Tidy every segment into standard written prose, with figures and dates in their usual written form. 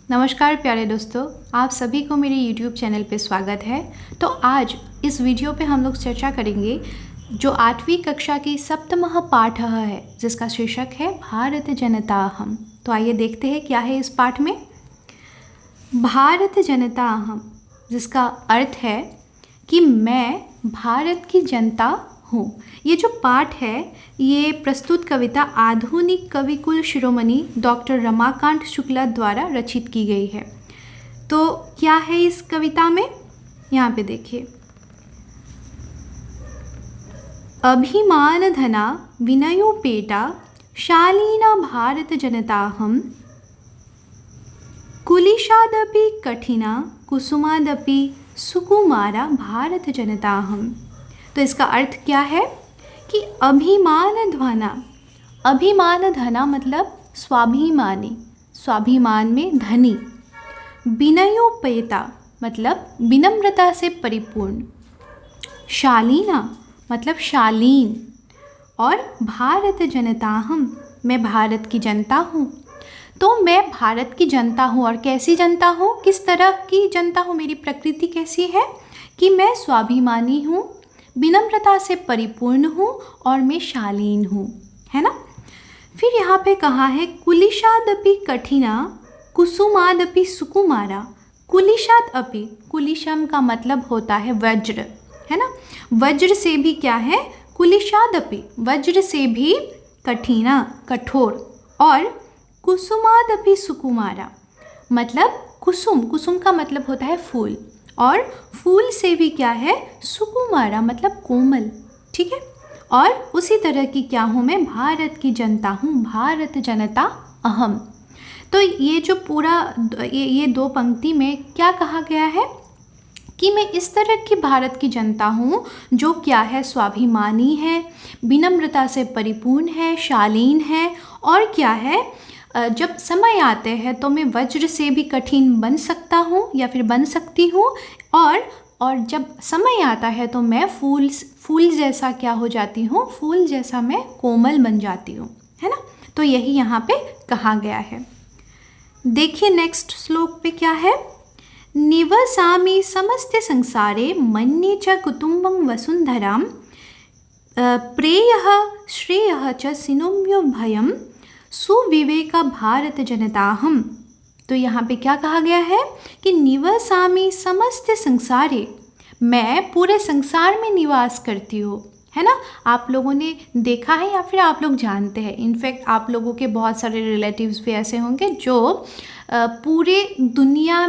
नमस्कार प्यारे दोस्तों, आप सभी को मेरे YouTube चैनल पे स्वागत है। तो आज इस वीडियो पे हम लोग चर्चा करेंगे जो 8वीं कक्षा की सप्तमः पाठ है, जिसका शीर्षक है भारत जनताहम। तो आइए देखते हैं क्या है इस पाठ में। भारत जनताहम, जिसका अर्थ है कि मैं भारत की जनता हूँ। ये जो पाठ है ये प्रस्तुत कविता आधुनिक कविकुल शिरोमणि डॉक्टर रमाकांत शुक्ला द्वारा रचित की गई है। तो क्या है इस कविता में, यहाँ पे देखिए। अभिमान धना विनयोपेटा शालीना भारत जनताहम, कुलिशादपि कठिना कुसुमादपि सुकुमारा भारत जनताहम। तो इसका अर्थ क्या है कि अभिमान धना मतलब स्वाभिमानी, स्वाभिमान में धनी। विनयोपेता मतलब विनम्रता से परिपूर्ण। शालीना मतलब शालीन। और भारत जनताहम, मैं भारत की जनता हूँ। तो मैं भारत की जनता हूँ, और कैसी जनता हूँ, किस तरह की जनता हूँ, मेरी प्रकृति कैसी है कि मैं स्वाभिमानी हूँ, विनम्रता से परिपूर्ण हूँ और मैं शालीन हूँ, है ना। फिर यहाँ पे कहा है कुलिशादपि कठिना कुसुमादपि सुकुमारा। कुलिशाद अपि, कुलिशम का मतलब होता है वज्र, है ना। वज्र से भी क्या है, कुलिशादपि वज्र से भी कठिना कठोर। और कुसुमादपि सुकुमारा मतलब कुसुम, कुसुम का मतलब होता है फूल, और फूल से भी क्या है, सुकुमारा मतलब कोमल, ठीक है। और उसी तरह की क्या हूँ मैं, भारत की जनता हूँ, भारत जनता अहम। तो ये जो पूरा ये दो पंक्ति में क्या कहा गया है कि मैं इस तरह की भारत की जनता हूँ जो क्या है, स्वाभिमानी है, विनम्रता से परिपूर्ण है, शालीन है, और क्या है, जब समय आते हैं तो मैं वज्र से भी कठिन बन सकता हूँ या फिर बन सकती हूँ, और जब समय आता है तो मैं फूल जैसा क्या हो जाती हूँ, फूल जैसा मैं कोमल बन जाती हूँ, है ना। तो यही यहाँ पे कहा गया है। देखिए नेक्स्ट श्लोक पे क्या है। निवसामि समस्ते संसारे मन्ये च कुटुम्बं वसुन्धरां, प्रेयः श्रेयः च सिनोम्यो भयं, सुविवेका भारत जनताहम। तो यहाँ पे क्या कहा गया है कि निवसामि समस्त संसारे, मैं पूरे संसार में निवास करती हूँ, है ना। आप लोगों ने देखा है या फिर आप लोग जानते हैं, इनफैक्ट आप लोगों के बहुत सारे रिलेटिव्स भी ऐसे होंगे जो पूरे दुनिया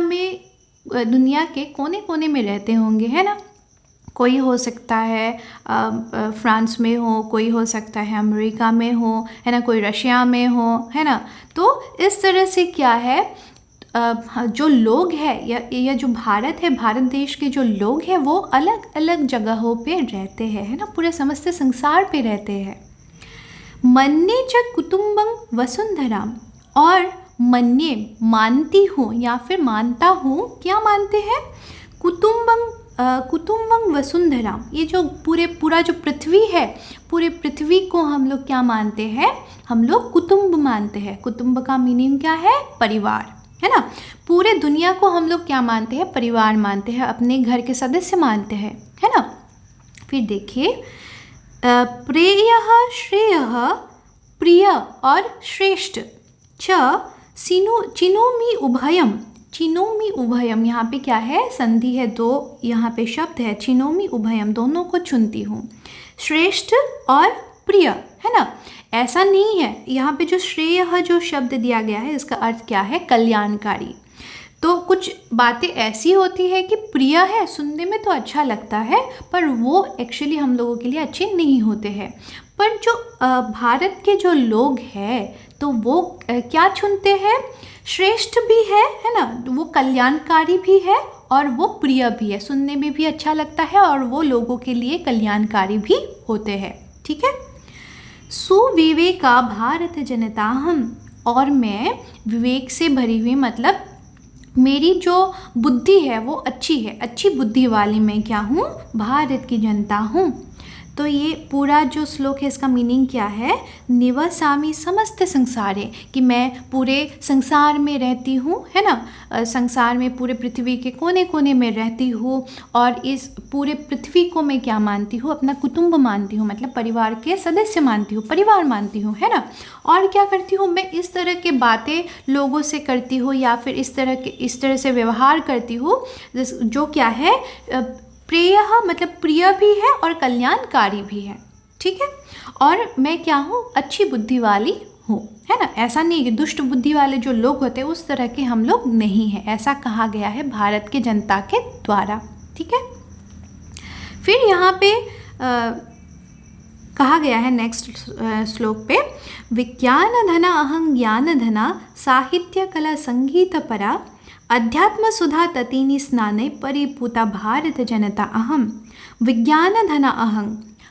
के कोने कोने में रहते होंगे, है ना। कोई हो सकता है फ्रांस में हो, कोई हो सकता है अमेरिका में हो, है ना, कोई रशिया में हो, है ना। तो इस तरह से क्या है, जो लोग हैं या जो भारत है, भारत देश के जो लोग हैं वो अलग अलग जगहों पे रहते हैं, है ना, पूरे समस्त संसार पे रहते हैं। मन्ये च कुटुम्बं वसुन्धराम, और मन्ये मानती हूँ या फिर मानता हूँ, क्या मानते हैं, कुटुम्बं वसुन्धराम, ये जो पूरा जो पृथ्वी है, पूरे पृथ्वी को हम लोग क्या मानते हैं, हम लोग कुटुम्ब मानते हैं। कुटुम्ब का मीनिंग क्या है, परिवार, है ना। पूरे दुनिया को हम लोग क्या मानते हैं, परिवार मानते हैं, अपने घर के सदस्य मानते हैं, है ना। फिर देखिए प्रेयः श्रेयः, प्रिय और श्रेष्ठ, च चिनोमि उभयम, चिनोमि उभयम, यहाँ पे क्या है, संधि है, दो यहाँ पे शब्द है, चिनोमि उभयम, दोनों को चुनती हूँ। श्रेष्ठ और प्रिय, है ना। ऐसा नहीं है, यहाँ पे जो श्रेय जो शब्द दिया गया है इसका अर्थ क्या है, कल्याणकारी। तो कुछ बातें ऐसी होती है कि प्रिय है, सुनने में तो अच्छा लगता है, पर वो एक्चुअली हम लोगों के लिए अच्छे नहीं होते हैं। पर जो भारत के जो लोग हैं तो वो क्या चुनते हैं, श्रेष्ठ भी है ना, वो कल्याणकारी भी है और वो प्रिय भी है, सुनने में भी अच्छा लगता है और वो लोगों के लिए कल्याणकारी भी होते हैं, ठीक है। सुविवेका भारत जनताहम, और मैं विवेक से भरी हुई, मतलब मेरी जो बुद्धि है वो अच्छी है, अच्छी बुद्धि वाली मैं क्या हूँ, भारत की जनता हूँ। तो ये पूरा जो श्लोक है इसका मीनिंग क्या है, निवसामि समस्त संसारे, कि मैं पूरे संसार में रहती हूँ, है ना, संसार में पूरे पृथ्वी के कोने कोने में रहती हूँ, और इस पूरे पृथ्वी को मैं क्या मानती हूँ, अपना कुटुंब मानती हूँ, मतलब परिवार के सदस्य मानती हूँ, परिवार मानती हूँ, है ना। और क्या करती हूँ, मैं इस तरह के बातें लोगों से करती हूँ या फिर इस तरह से व्यवहार करती हूँ जो क्या है, प्रियः मतलब प्रिय भी है और कल्याणकारी भी है, ठीक है। और मैं क्या हूँ, अच्छी बुद्धि वाली हूँ, है ना। ऐसा नहीं कि दुष्ट बुद्धि वाले जो लोग होते हैं उस तरह के हम लोग नहीं हैं, ऐसा कहा गया है भारत के जनता के द्वारा, ठीक है। फिर यहाँ पे कहा गया है नेक्स्ट श्लोक पे, विज्ञान धना अहं ज्ञान धना साहित्य कला संगीत परा अध्यात्म सुधा ततीनि स्नाने परिपूता भारत जनता अहम। विज्ञान धना अहं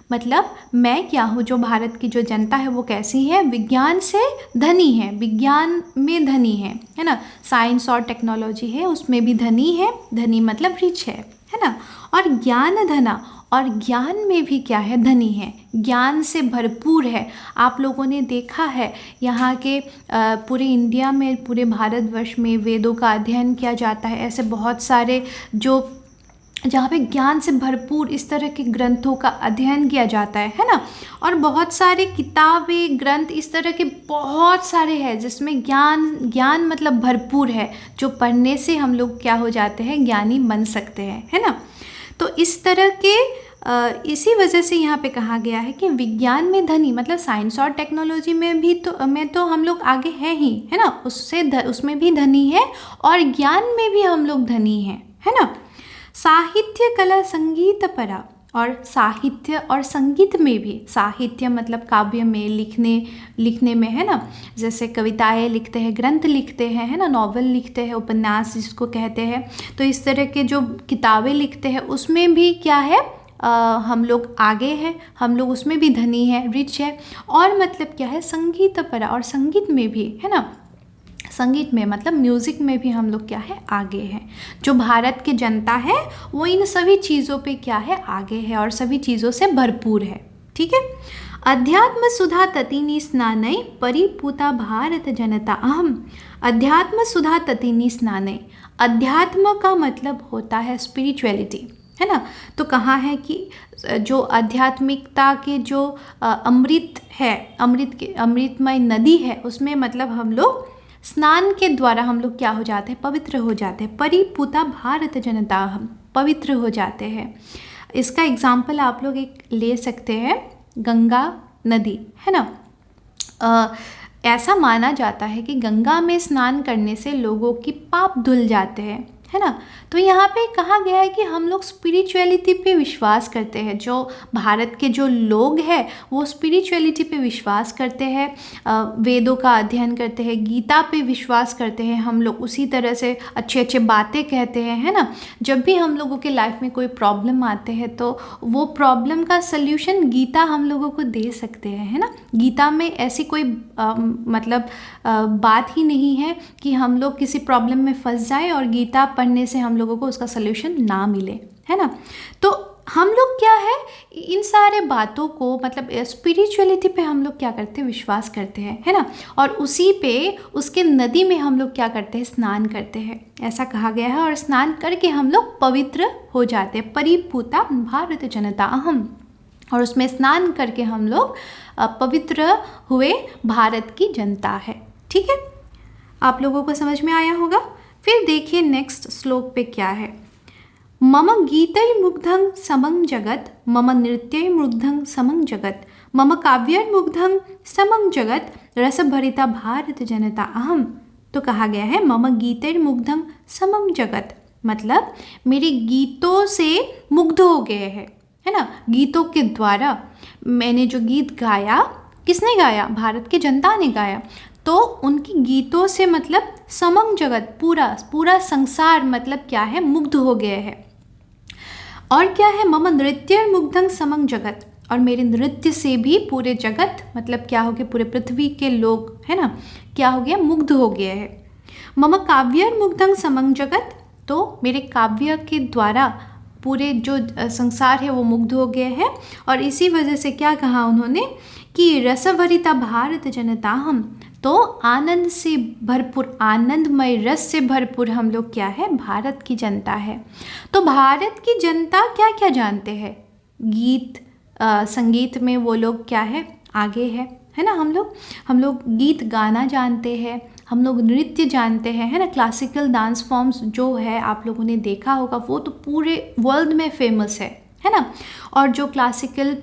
मतलब मैं क्या हूँ, जो भारत की जो जनता है वो कैसी है, विज्ञान से धनी है, विज्ञान में धनी है ना। साइंस और टेक्नोलॉजी है उसमें भी धनी है, धनी मतलब रिच है ना। और ज्ञान धना, और ज्ञान में भी क्या है, धनी है, ज्ञान से भरपूर है। आप लोगों ने देखा है यहाँ के पूरे इंडिया में, पूरे भारतवर्ष में वेदों का अध्ययन किया जाता है, ऐसे बहुत सारे जो जहाँ पे ज्ञान से भरपूर इस तरह के ग्रंथों का अध्ययन किया जाता है ना। और बहुत सारे किताबें ग्रंथ इस तरह के बहुत सारे हैं जिसमें ज्ञान मतलब भरपूर है, जो पढ़ने से हम लोग क्या हो जाते हैं, ज्ञानी बन सकते हैं, है ना। तो इस तरह के इसी वजह से यहाँ पे कहा गया है कि विज्ञान में धनी मतलब साइंस और टेक्नोलॉजी में भी तो हम लोग आगे हैं ही, है ना, उसमें भी धनी है और ज्ञान में भी हम लोग धनी हैं, है ना। साहित्य कला संगीत परा, और साहित्य और संगीत में भी, साहित्य मतलब काव्य में लिखने में, है ना, जैसे कविताएं लिखते हैं, ग्रंथ लिखते हैं, है ना, नॉवल लिखते हैं, उपन्यास जिसको कहते हैं, तो इस तरह के जो किताबें लिखते हैं उसमें भी क्या है, हम लोग आगे हैं, हम लोग उसमें भी धनी है, रिच है। और मतलब क्या है, संगीत परा, और संगीत में भी, है ना, संगीत में मतलब म्यूज़िक में भी हम लोग क्या है, आगे हैं। जो भारत की जनता है वो इन सभी चीज़ों पे क्या है, आगे है और सभी चीज़ों से भरपूर है, ठीक है। अध्यात्म सुधा ततीनि स्नानै परिपूता भारत जनता अहम। अध्यात्म सुधा ततीनि स्नानै, अध्यात्म का मतलब होता है स्पिरिचुअलिटी, है ना। तो कहा है कि जो आध्यात्मिकता के जो अमृत है, अमृतमय नदी है, उसमें मतलब हम लोग स्नान के द्वारा हम लोग क्या हो जाते हैं, पवित्र हो जाते हैं। परिपूता भारत जनता हम पवित्र हो जाते हैं। इसका एग्जाम्पल आप लोग एक ले सकते हैं, गंगा नदी, है ना। ऐसा माना जाता है कि गंगा में स्नान करने से लोगों की पाप धुल जाते हैं, है ना। तो यहाँ पे कहा गया है कि हम लोग स्पिरिचुअलिटी पे विश्वास करते हैं। जो भारत के जो लोग हैं वो स्पिरिचुअलिटी पे विश्वास करते हैं, वेदों का अध्ययन करते हैं, गीता पे विश्वास करते हैं हम लोग, उसी तरह से अच्छे अच्छे बातें कहते हैं, है ना। जब भी हम लोगों के लाइफ में कोई प्रॉब्लम आते हैं तो वो प्रॉब्लम का सल्यूशन गीता हम लोगों को दे सकते हैं, है ना। गीता में ऐसी कोई बात ही नहीं है कि हम लोग किसी प्रॉब्लम में फंस जाए और गीता पढ़ने से हम लोगों को उसका सलूशन ना मिले, है ना। तो हम लोग क्या है, इन सारे बातों को मतलब स्पिरिचुअलिटी पे हम लोग क्या करते हैं, विश्वास करते हैं, है ना। और उसी पे उसके नदी में हम लोग क्या करते हैं, स्नान करते हैं, ऐसा कहा गया है। और स्नान करके हम लोग पवित्र हो जाते हैं। परिपूता भारत जनता अहम, और उसमें स्नान करके हम लोग पवित्र हुए भारत की जनता है, ठीक है। आप लोगों को समझ में आया होगा। फिर देखिए नेक्स्ट श्लोक पे क्या है, मम गीतैर्मुग्धं समं जगत, मम नृत्यैर्मुग्धं समं जगत, मम काव्यैर्मुग्धं समं जगत, रसभरिता भारत जनता अहम। तो कहा गया है मम गीतैर्मुग्धं समं जगत, मतलब मेरे गीतों से मुग्ध हो गए हैं, है ना। गीतों के द्वारा मैंने जो गीत गाया, किसने गाया, भारत की जनता ने गाया, तो उनकी गीतों से मतलब समम जगत, पूरा संसार मतलब क्या है, मुग्ध हो गए हैं। और क्या है, मम नृत्यैर्मुग्धं समं जगत, और मेरे नृत्य से भी पूरे जगत मतलब क्या हो गया, पूरे पृथ्वी के लोग, है ना, क्या हो गया, मुग्ध हो गए हैं। मम काव्यैर्मुग्धं समं जगत, तो मेरे काव्य के द्वारा पूरे जो संसार है वो मुग्ध हो गए हैं। और इसी वजह से क्या कहा उन्होंने कि रसभरिता भारत जनता हम, तो आनंद से भरपूर, आनंदमय रस से भरपूर हम लोग क्या है, भारत की जनता है। तो भारत की जनता क्या क्या जानते हैं, गीत संगीत में वो लोग क्या है, आगे है ना। हम लोग गीत गाना जानते हैं, हम लोग नृत्य जानते हैं, है ना। क्लासिकल डांस फॉर्म्स जो है आप लोगों ने देखा होगा, वो तो पूरे वर्ल्ड में फेमस है ना। और जो क्लासिकल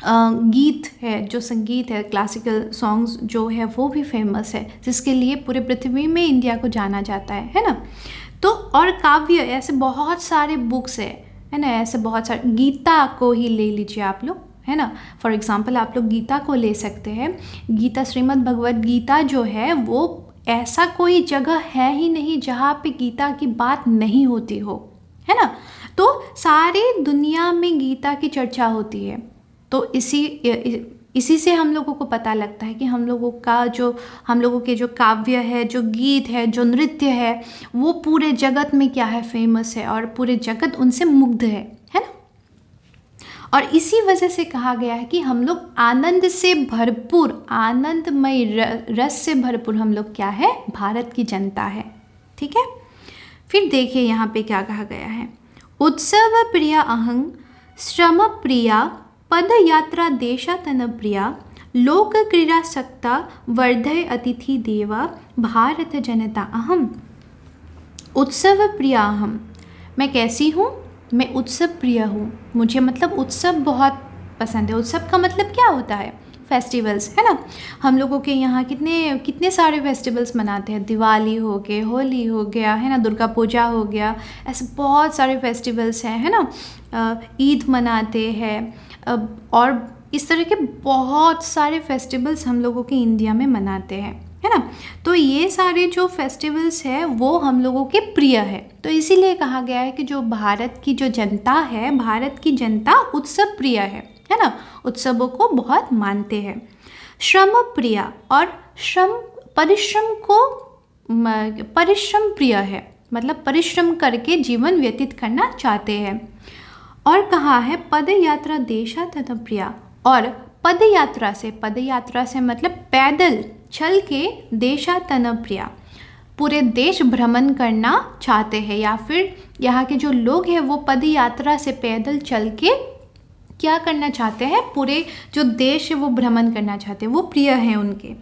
गीत है, जो संगीत है, क्लासिकल सॉन्ग्स जो है वो भी फेमस है, जिसके लिए पूरे पृथ्वी में इंडिया को जाना जाता है ना। तो और काव्य, ऐसे बहुत सारे बुक्स है ना, ऐसे बहुत सारे, गीता को ही ले लीजिए आप लोग, है ना। फॉर एग्जांपल आप लोग गीता को ले सकते हैं। गीता, श्रीमद् भगवद गीता जो है वो ऐसा कोई जगह है ही नहीं जहाँ पे गीता की बात नहीं होती हो, है ना। तो सारी दुनिया में गीता की चर्चा होती है। तो इसी से हम लोगों को पता लगता है कि हम लोगों के जो काव्य है, जो गीत है, जो नृत्य है, वो पूरे जगत में क्या है, फेमस है, और पूरे जगत उनसे मुग्ध है ना। और इसी वजह से कहा गया है कि हम लोग आनंद से भरपूर, आनंदमय रस से भरपूर हम लोग क्या है, भारत की जनता है। ठीक है। फिर देखिए यहाँ पे क्या कहा गया है, उत्सव प्रिया अहं श्रम प्रिया पद यात्रा देशातन प्रिया लोक क्रीड़ा सक्ता वर्धय अतिथि देवा भारत जनता अहम। उत्सव प्रिया अहम, मैं कैसी हूँ, मैं उत्सव प्रिय हूँ। मुझे मतलब उत्सव बहुत पसंद है। उत्सव का मतलब क्या होता है, फेस्टिवल्स, है ना। हम लोगों के यहाँ कितने सारे फेस्टिवल्स मनाते हैं, दिवाली हो गए, होली हो गया, है ना, दुर्गा पूजा हो गया, ऐसे बहुत सारे फेस्टिवल्स हैं, है ना। ईद मनाते हैं, और इस तरह के बहुत सारे फेस्टिवल्स हम लोगों के इंडिया में मनाते हैं, है ना। तो ये सारे जो फेस्टिवल्स है वो हम लोगों के प्रिय है। तो इसीलिए कहा गया है कि जो भारत की जो जनता है, भारत की जनता उत्सव प्रिय है ना, उत्सवों को बहुत मानते हैं। श्रम प्रिय, और परिश्रम प्रिय है, मतलब परिश्रम करके जीवन व्यतीत करना चाहते हैं। और कहा है पद यात्रा देशातन प्रिया, और पद यात्रा से मतलब पैदल चल के देशातन प्रिया, पूरे देश भ्रमण करना चाहते हैं, या फिर यहाँ के जो लोग हैं वो पद यात्रा से पैदल चल के क्या करना चाहते हैं, पूरे जो देश है वो भ्रमण करना चाहते हैं, वो प्रिय हैं उनके।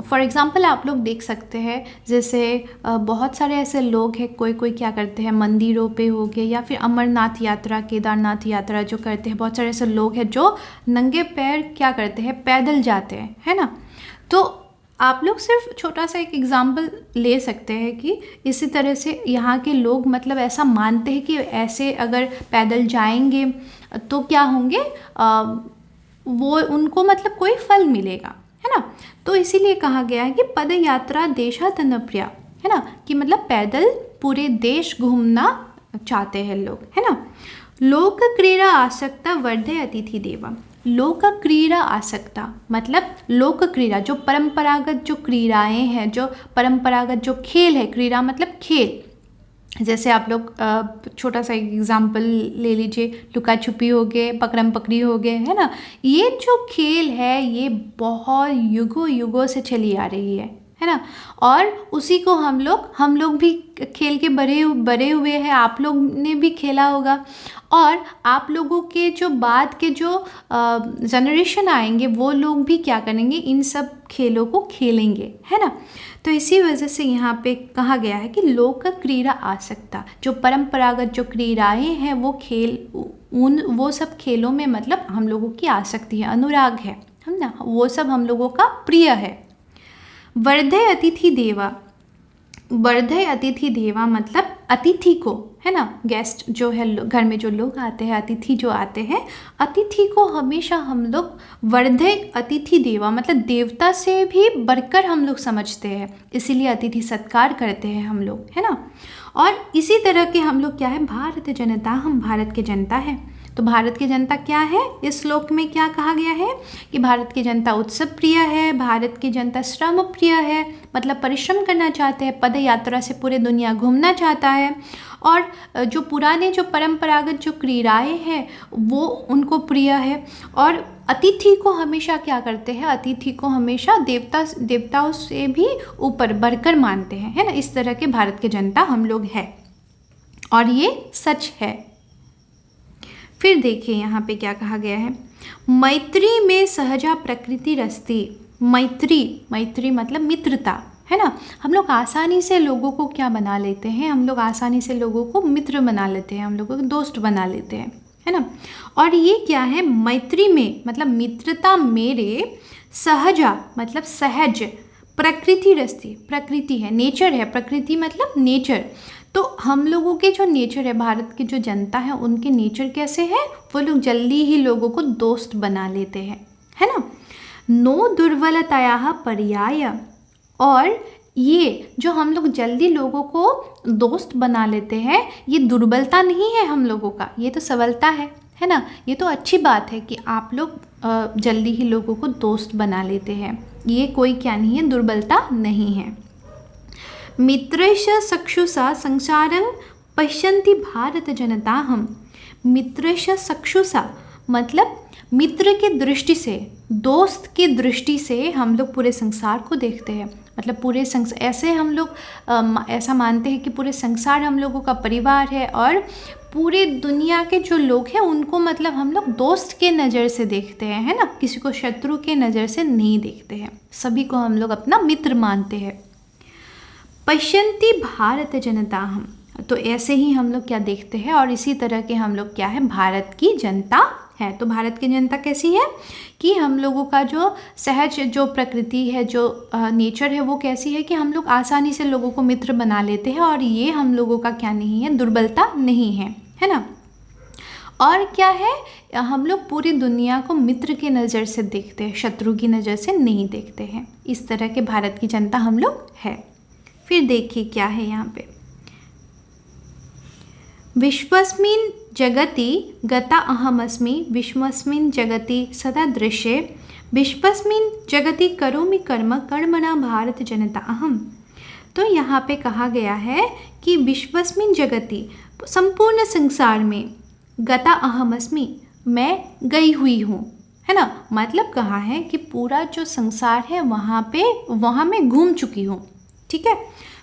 फॉर एग्ज़ाम्पल आप लोग देख सकते हैं, जैसे बहुत सारे ऐसे लोग हैं, कोई क्या करते हैं, मंदिरों पे हो गए, या फिर अमरनाथ यात्रा, केदारनाथ यात्रा जो करते हैं, बहुत सारे ऐसे लोग हैं जो नंगे पैर क्या करते हैं, पैदल जाते हैं, है ना। तो आप लोग सिर्फ छोटा सा एक एग्ज़ाम्पल ले सकते हैं कि इसी तरह से यहाँ के लोग मतलब ऐसा मानते हैं कि ऐसे अगर पैदल जाएंगे तो क्या होंगे, वो उनको मतलब कोई फल मिलेगा, है ना। तो इसीलिए कहा गया है कि पद यात्रा देशातन प्रिया, है ना, कि मतलब पैदल पूरे देश घूमना चाहते हैं लोग, है ना। लोक क्रीड़ा आसक्ता वर्धय अतिथि देवा, लोक क्रीड़ा आसक्ता मतलब लोक क्रीड़ा, जो परंपरागत जो क्रीड़ाएँ हैं, जो परंपरागत जो खेल है, क्रीड़ा मतलब खेल, जैसे आप लोग छोटा सा एग्जाम्पल ले लीजिए, लुका छुपी हो गए, पकड़म पकड़ी हो गए, है ना। ये जो खेल है ये बहुत युगों से चली आ रही है ना। और उसी को हम लोग भी खेल के बड़े हुए हैं, आप लोग ने भी खेला होगा, और आप लोगों के जो बाद के जो जनरेशन आएंगे वो लोग भी क्या करेंगे, इन सब खेलों को खेलेंगे, है ना। तो इसी वजह से यहाँ पे कहा गया है कि लोक क्रीड़ा आसक्ता, जो परंपरागत जो क्रीड़ाएँ हैं वो खेल, वो सब खेलों में मतलब हम लोगों की आसक्ति है, अनुराग है ना, वो सब हम लोगों का प्रिय है। वर्धय अतिथि देवा, वर्धय अतिथि देवा मतलब अतिथि को, है ना, गेस्ट जो है, घर में जो लोग आते हैं, अतिथि जो आते हैं, अतिथि को हमेशा हम लोग वर्धय अतिथि देवा मतलब देवता से भी बढ़कर हम लोग समझते हैं, इसीलिए अतिथि सत्कार करते हैं हम लोग, है ना। और इसी तरह के हम लोग क्या है, भारत जनता, हम भारत के जनता हैं। तो भारत की जनता क्या है, इस श्लोक में क्या कहा गया है कि भारत की जनता उत्सव प्रिय है, भारत की जनता श्रम प्रिय है, मतलब परिश्रम करना चाहते हैं, पद यात्रा से पूरे दुनिया घूमना चाहता है, और जो पुराने जो परंपरागत जो क्रीड़ाएँ हैं वो उनको प्रिय है, और अतिथि को हमेशा क्या करते हैं, अतिथि को हमेशा देवताओं से भी ऊपर बढ़कर मानते हैं, है ना। इस तरह के भारत के जनता हम लोग हैं और ये सच है। फिर देखिए यहाँ पे क्या कहा गया है, मैत्री में सहजा प्रकृति रस्ती। मैत्री मतलब मित्रता, है ना। हम लोग आसानी से लोगों को क्या बना लेते हैं, हम लोग आसानी से लोगों को मित्र बना लेते हैं, हम लोगों को दोस्त बना लेते हैं, है ना। और ये क्या है, मैत्री में मतलब मित्रता मेरे, सहजा मतलब सहज, प्रकृति रस्ती, प्रकृति है, नेचर है, प्रकृति मतलब नेचर। तो हम लोगों के जो नेचर है, भारत की जो जनता है उनके नेचर कैसे है, वो लोग जल्दी ही लोगों को दोस्त बना लेते हैं, है ना। नो दुर्बलताया पर्याय, और ये जो हम लोग जल्दी लोगों को दोस्त बना लेते हैं, ये दुर्बलता नहीं है हम लोगों का, ये तो सबलता है ना। ये तो अच्छी बात है कि आप लोग जल्दी ही लोगों को दोस्त बना लेते हैं, ये कोई क्या नहीं है, दुर्बलता नहीं है। मित्रैष चक्षुषा संसारं पश्यन्ति भारत जनताहं। मित्रैष चक्षुषा मतलब मित्र की दृष्टि से, दोस्त की दृष्टि से हम लोग पूरे संसार को देखते हैं, मतलब पूरे ऐसे हम लोग ऐसा मानते हैं कि पूरे संसार हम लोगों का परिवार है, और पूरे दुनिया के जो लोग हैं उनको मतलब हम लोग दोस्त के नज़र से देखते हैं, है ना। किसी को शत्रु के नज़र से नहीं देखते हैं, सभी को हम लोग अपना मित्र मानते हैं। पश्यन्ति भारत जनताहं, तो ऐसे ही हम लोग क्या देखते हैं, और इसी तरह के हम लोग क्या है, भारत की जनता है। तो भारत की जनता कैसी है कि हम लोगों का जो सहज जो प्रकृति है, जो नेचर है, वो कैसी है कि हम लोग आसानी से लोगों को मित्र बना लेते हैं, और ये हम लोगों का क्या नहीं है, दुर्बलता नहीं है ना। और क्या है, हम लोग पूरी दुनिया को मित्र की नज़र से देखते हैं, शत्रु की नज़र से नहीं देखते हैं। इस तरह के भारत की जनता हम लोग है। फिर देखिए क्या है यहाँ पे, विश्वस्मिन् जगति गता अहमस्मि, विश्वस्मिन् जगति सदा दृश्ये, विश्वस्मिन् जगति करोमि कर्म कर्मणा भारत जनता अहम। तो यहाँ पे कहा गया है कि विश्वस्मिन् जगति संपूर्ण संसार में, गता अहमस्मि मैं गई हुई हूँ, है ना। मतलब कहा है कि पूरा जो संसार है वहाँ मैं घूम चुकी हूँ, ठीक है।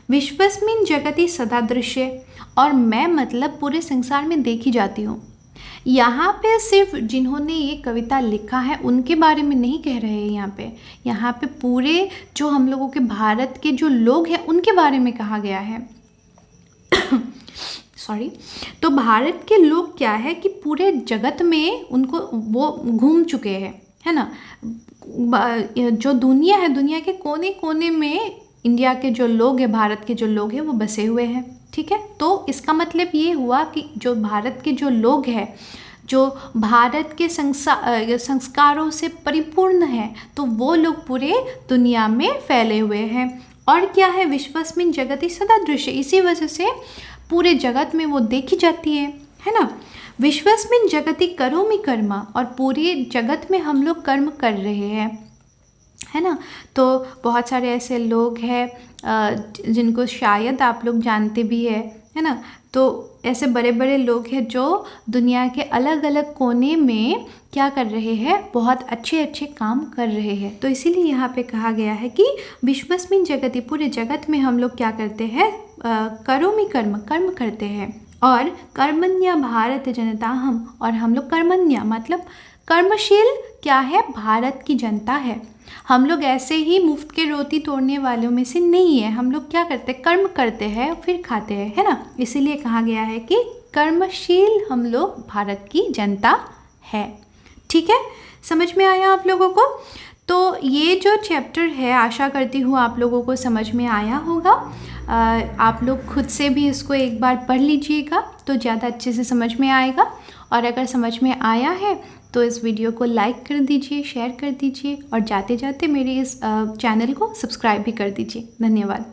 विश्वस्मिन् जगति सदा दृश्ये, और मैं मतलब पूरे संसार में देखी जाती हूँ। यहाँ पे सिर्फ जिन्होंने ये कविता लिखा है उनके बारे में नहीं कह रहे हैं, यहाँ पे पूरे जो हम लोगों के भारत के जो लोग हैं उनके बारे में कहा गया है। सॉरी। तो भारत के लोग क्या है कि पूरे जगत में उनको वो घूम चुके हैं, है ना। जो दुनिया है, दुनिया के कोने कोने में इंडिया के जो लोग हैं, भारत के जो लोग हैं वो बसे हुए हैं, ठीक है। तो इसका मतलब ये हुआ कि जो भारत के जो लोग हैं, जो भारत के संस्कारों से परिपूर्ण है, तो वो लोग पूरे दुनिया में फैले हुए हैं। और क्या है, विश्वस्मिन् जगति सदा दृश्ये, इसी वजह से पूरे जगत में वो देखी जाती है ना। विश्वस्मिन् जगति करोमि कर्म, और पूरे जगत में हम लोग कर्म कर रहे हैं, है ना। तो बहुत सारे ऐसे लोग हैं जिनको शायद आप लोग जानते भी है ना। तो ऐसे बड़े बड़े लोग हैं जो दुनिया के अलग अलग कोने में क्या कर रहे हैं, बहुत अच्छे अच्छे काम कर रहे हैं। तो इसीलिए यहाँ पे कहा गया है कि विश्वस्मिन् जगति, पूरे जगत में हम लोग क्या करते हैं, करोमि कर्म, कर्म करते हैं। और कर्मण्या भारत जनताहं, और हम लोग कर्मण्या मतलब कर्मशील क्या है, भारत की जनता है। हम लोग ऐसे ही मुफ्त के रोटी तोड़ने वालों में से नहीं है, हम लोग क्या करते हैं, कर्म करते हैं फिर खाते हैं, है ना। इसीलिए कहा गया है कि कर्मशील हम लोग भारत की जनता है, ठीक है। समझ में आया आप लोगों को। तो ये जो चैप्टर है, आशा करती हूँ आप लोगों को समझ में आया होगा। आप लोग खुद से भी इसको एक बार पढ़ लीजिएगा तो ज़्यादा अच्छे से समझ में आएगा। और अगर समझ में आया है तो इस वीडियो को लाइक कर दीजिए, शेयर कर दीजिए, और जाते जाते मेरे इस चैनल को सब्सक्राइब भी कर दीजिए। धन्यवाद।